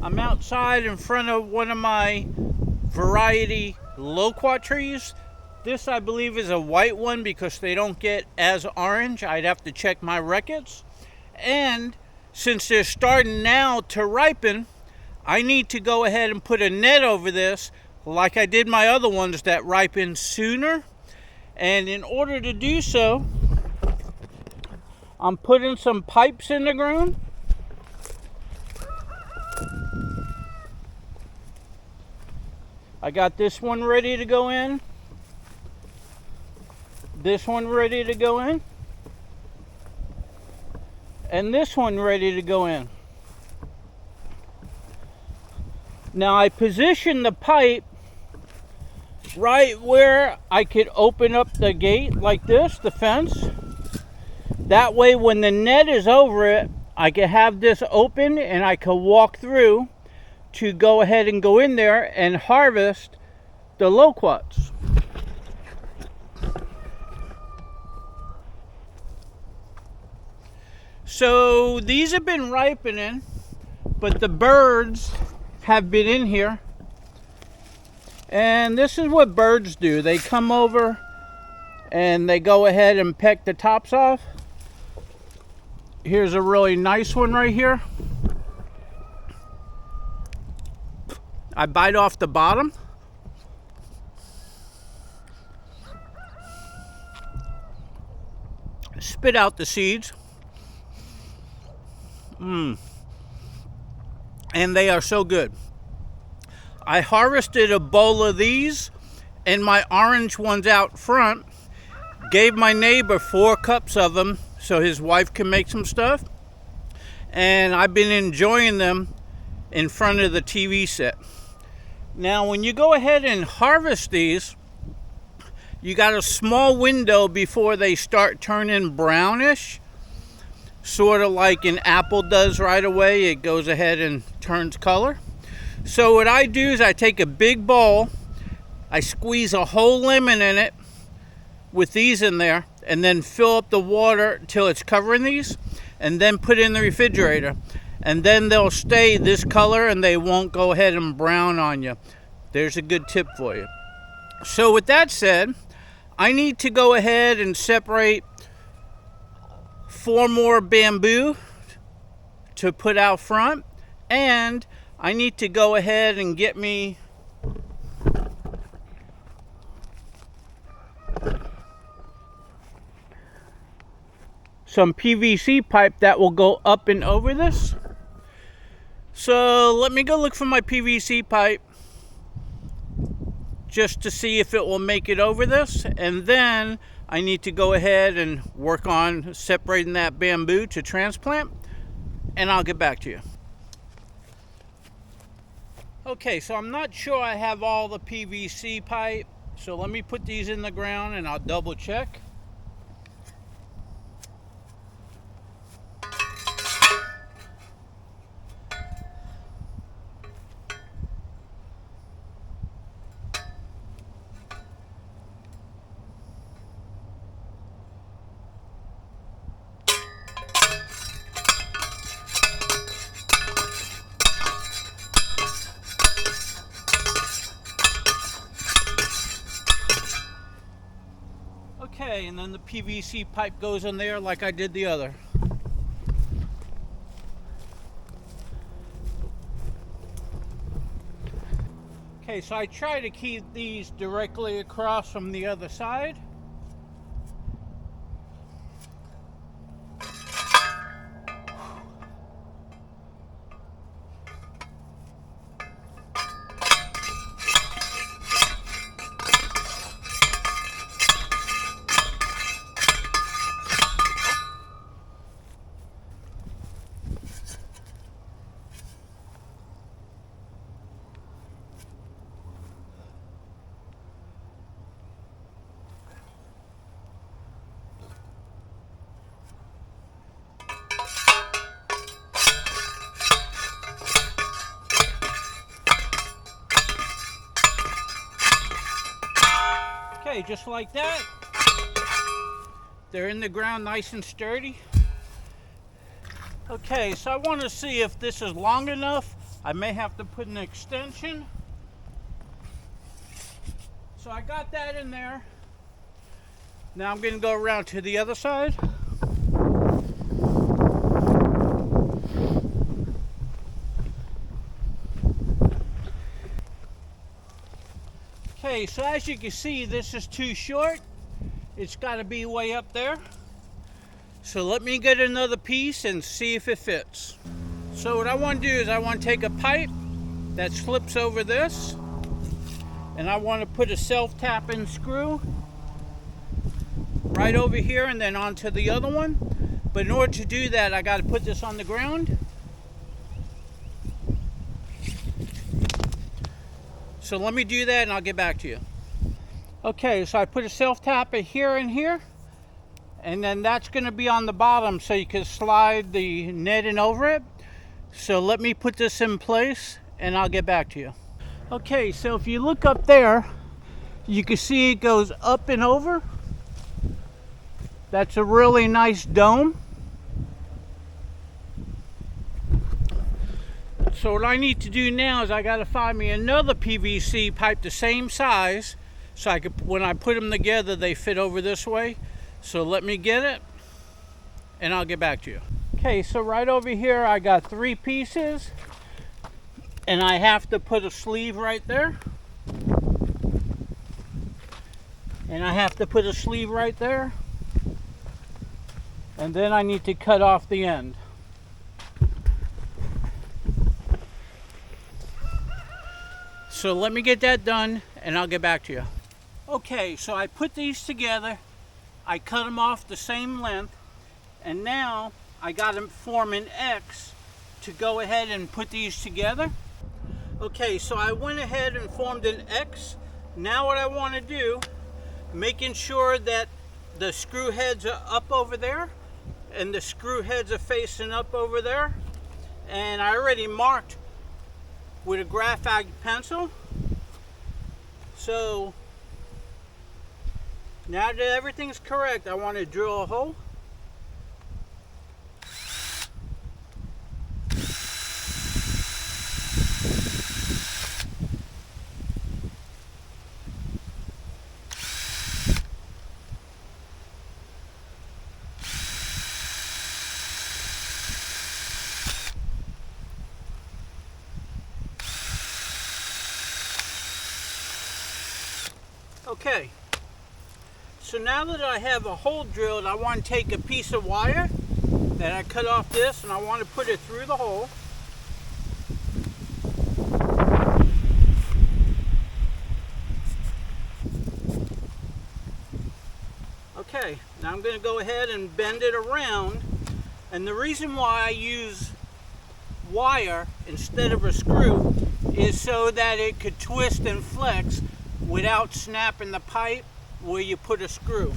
I'm outside in front of one of my variety Loquat trees. This I believe is a white one because they don't get as orange. I'd have to check my records. And since they're starting now to ripen, I need to go ahead and put a net over this like I did my other ones that ripen sooner. And in order to do so, I'm putting some pipes in the ground. I got this one ready to go in. This one ready to go in. And this one ready to go in. Now I position the pipe right where I could open up the gate like this, the fence. That way when the net is over it, I can have this open and I can walk through to go ahead and go in there and harvest the loquats. So these have been ripening, but the birds have been in here. And this is what birds do. They come over and they go ahead and peck the tops off. Here's a really nice one right here. I bite off the bottom. Spit out the seeds. And they are so good. I harvested a bowl of these and my orange ones out front. Gave my neighbor 4 cups of them so his wife can make some stuff. And I've been enjoying them in front of the TV set. Now when you go ahead and harvest these, you got a small window before they start turning brownish. Sort of like an apple does right away. It goes ahead and turns color. So what I do is I take a big bowl, I squeeze a whole lemon in it with these in there, and then fill up the water till it's covering these, and then put it in the refrigerator. And then they'll stay this color and they won't go ahead and brown on you. There's a good tip for you. So with that said, I need to go ahead and separate 4 more bamboo to put out front, and I need to go ahead and get me some PVC pipe that will go up and over this. So let me go look for my PVC pipe just to see if it will make it over this, and then I need to go ahead and work on separating that bamboo to transplant, and I'll get back to you. Okay, so I'm not sure I have all the PVC pipe, so let me put these in the ground and I'll double check. Okay, and then the PVC pipe goes in there like I did the other. Okay, so I try to keep these directly across from the other side. Okay, just like that. They're in the ground nice and sturdy. Okay, so I want to see if this is long enough. I may have to put an extension. So I got that in there. Now I'm going to go around to the other side. Okay, so as you can see, this is too short. It's got to be way up there. So let me get another piece and see if it fits. So what I want to do is I want to take a pipe that slips over this, and I want to put a self-tapping screw right over here and then onto the other one. But in order to do that, I got to put this on the ground. So let me do that and I'll get back to you. Okay, so I put a self-tapper here and here, and then that's going to be on the bottom so you can slide the netting over it. So let me put this in place and I'll get back to you. Okay, so if you look up there, you can see it goes up and over. That's a really nice dome. So what I need to do now is I got to find me another PVC pipe the same size, so I could, when I put them together, they fit over this way. So let me get it and I'll get back to you. Okay, so right over here I got 3 pieces, and I have to put a sleeve right there, and I have to put a sleeve right there, and then I need to cut off the end. So let me get that done and I'll get back to you. Okay, so I put these together, I cut them off the same length, and now I got to form an X to go ahead and put these together. Okay, so I went ahead and formed an X. Now what I want to do, making sure that the screw heads are up over there and the screw heads are facing up over there, and I already marked with a graphite pencil. So now that everything's correct, I want to drill a hole. Okay, so now that I have a hole drilled, I want to take a piece of wire that I cut off this, and I want to put it through the hole. Okay, now I'm going to go ahead and bend it around, and the reason why I use wire instead of a screw is so that it could twist and flex without snapping the pipe where you put a screw.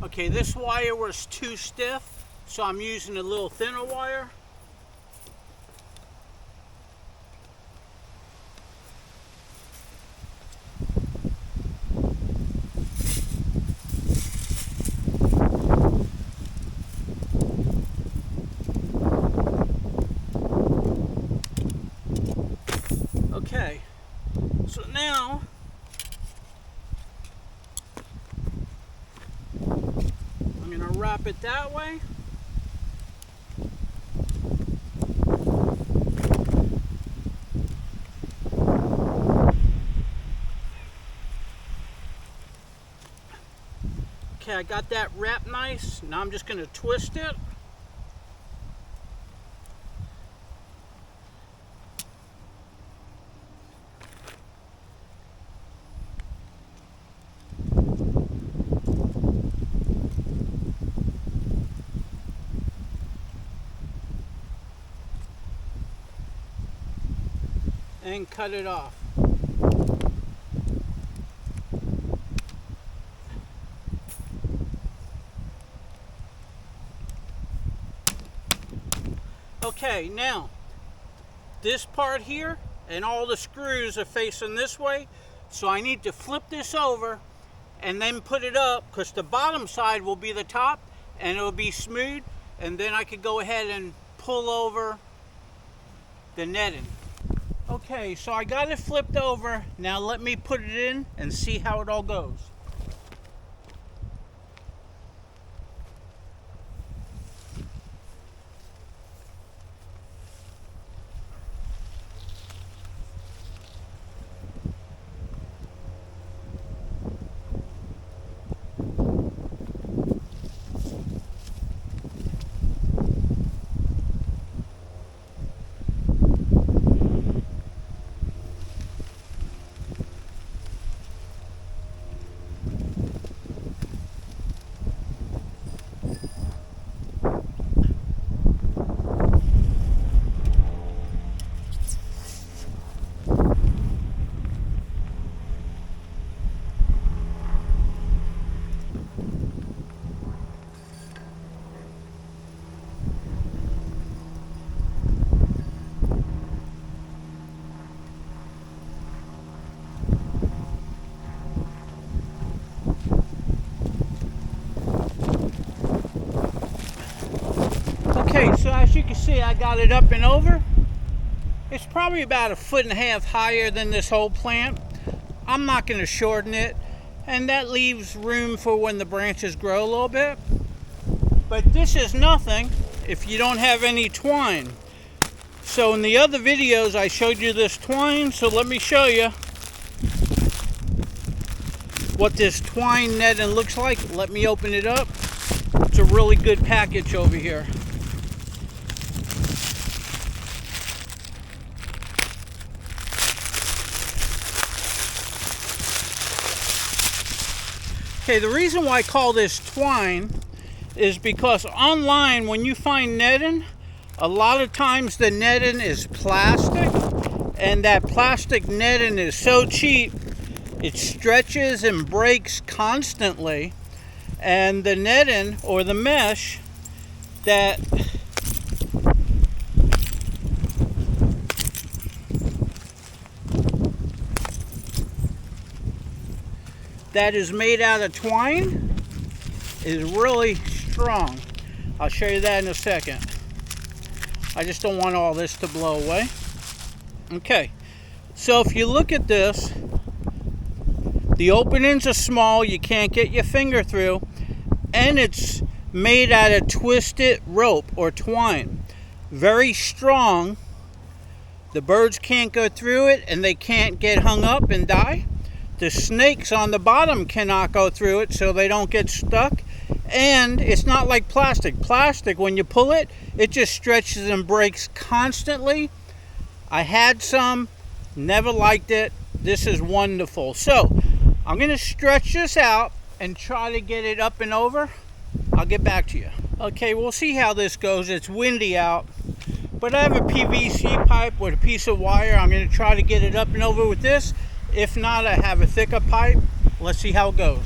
Okay, this wire was too stiff, so I'm using a little thinner wire. Okay, so now I'm going to wrap it that way. Okay, I got that wrapped nice. Now I'm just going to twist it. and cut it off. Okay, now this part here and all the screws are facing this way, so I need to flip this over and then put it up, because the bottom side will be the top and it'll be smooth, and then I could go ahead and pull over the netting. Okay, so I got it flipped over. Now let me put it in and see how it all goes. Okay, so as you can see, I got it up and over. It's probably about 1.5 feet higher than this whole plant. I'm not going to shorten it, and that leaves room for when the branches grow a little bit. But this is nothing if you don't have any twine. So in the other videos I showed you this twine, so let me show you what this twine netting looks like. Let me open it up. It's a really good package over here. Okay, the reason why I call this twine is because online when you find netting, a lot of times the netting is plastic, and that plastic netting is so cheap it stretches and breaks constantly, and the netting or the mesh that is made out of twine is really strong. I'll show you that in a second. I just don't want all this to blow away. Okay, so if you look at this, the openings are small, you can't get your finger through, and it's made out of twisted rope or twine. Very strong. The birds can't go through it and they can't get hung up and die. The snakes on the bottom cannot go through it, so they don't get stuck. And it's not like plastic. Plastic, when you pull it, it just stretches and breaks constantly. I had some, never liked it. This is wonderful. So I'm going to stretch this out and try to get it up and over. I'll get back to you. Okay, we'll see how this goes. It's windy out, but I have a PVC pipe with a piece of wire. I'm going to try to get it up and over with this. If not, I have a thicker pipe. Let's see how it goes.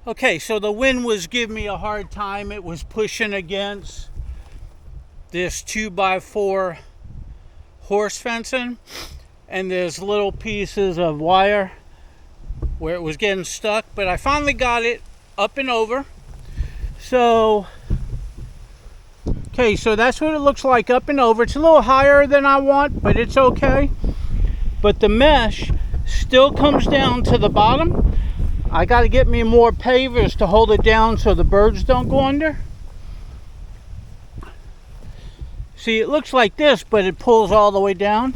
Okay, so the wind was giving me a hard time. It was pushing against this 2x4 horse fencing, and there's little pieces of wire where it was getting stuck, but I finally got it up and over. So okay, so that's what it looks like up and over. It's a little higher than I want, but it's okay. But the mesh still comes down to the bottom. I got to get me more pavers to hold it down so the birds don't go under. See, it looks like this, but it pulls all the way down.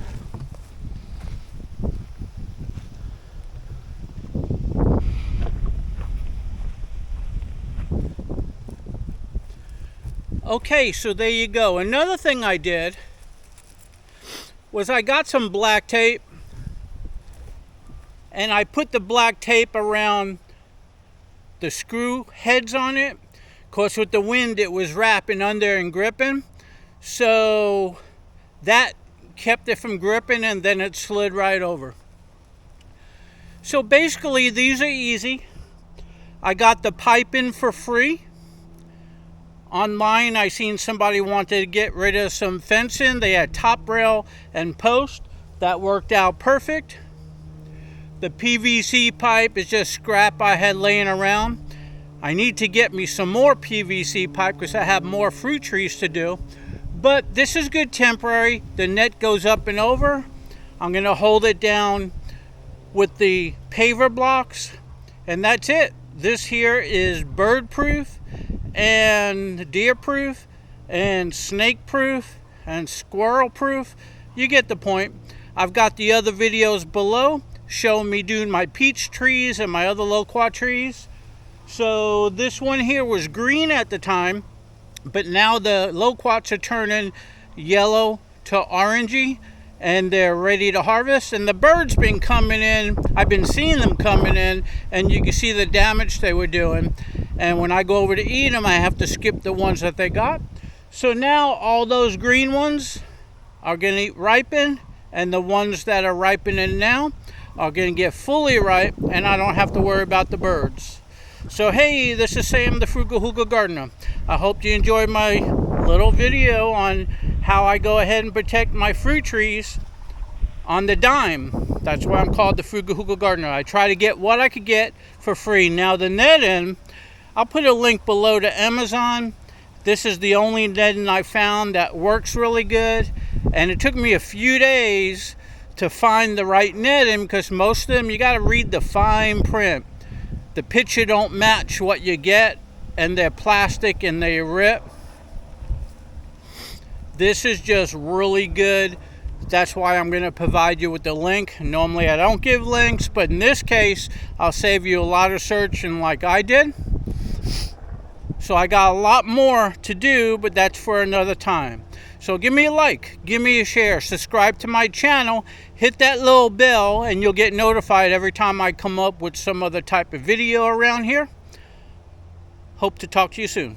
Okay, so there you go. Another thing I did was I got some black tape, and I put the black tape around the screw heads on it. Of course, with the wind, it was wrapping under and gripping. So that kept it from gripping, and then it slid right over. So basically, these are easy. I got the pipe in for free. Online, I seen somebody wanted to get rid of some fencing. They had top rail and post. That worked out perfect. The PVC pipe is just scrap I had laying around. I need to get me some more PVC pipe because I have more fruit trees to do. But this is good temporary. The net goes up and over. I'm going to hold it down with the paver blocks, and that's it. This here is bird proof and deer proof and snake proof and squirrel proof. You get the point. I've got the other videos below showing me doing my peach trees and my other loquat trees. So this one here was green at the time, but now the loquats are turning yellow to orangey, and they're ready to harvest. And the birds been coming in. I've been seeing them coming in, and you can see the damage they were doing. And when I go over to eat them, I have to skip the ones that they got. So now all those green ones are going to ripen, and the ones that are ripening now are going to get fully ripe, and I don't have to worry about the birds. So hey, this is Sam the Frugal Hooga Gardener. I hope you enjoyed my little video on how I go ahead and protect my fruit trees on the dime. That's why I'm called the Frugal Hooga Gardener. I try to get what I could get for free. Now the netting, I'll put a link below to Amazon. This is the only netting I found that works really good. And it took me a few days to find the right netting, because most of them, you got to read the fine print. The picture don't match what you get, and they're plastic and they rip. This is just really good. That's why I'm going to provide you with the link. Normally I don't give links, but in this case, I'll save you a lot of searching like I did. So I got a lot more to do, but that's for another time. So give me a like, give me a share, subscribe to my channel, hit that little bell, and you'll get notified every time I come up with some other type of video around here. Hope to talk to you soon.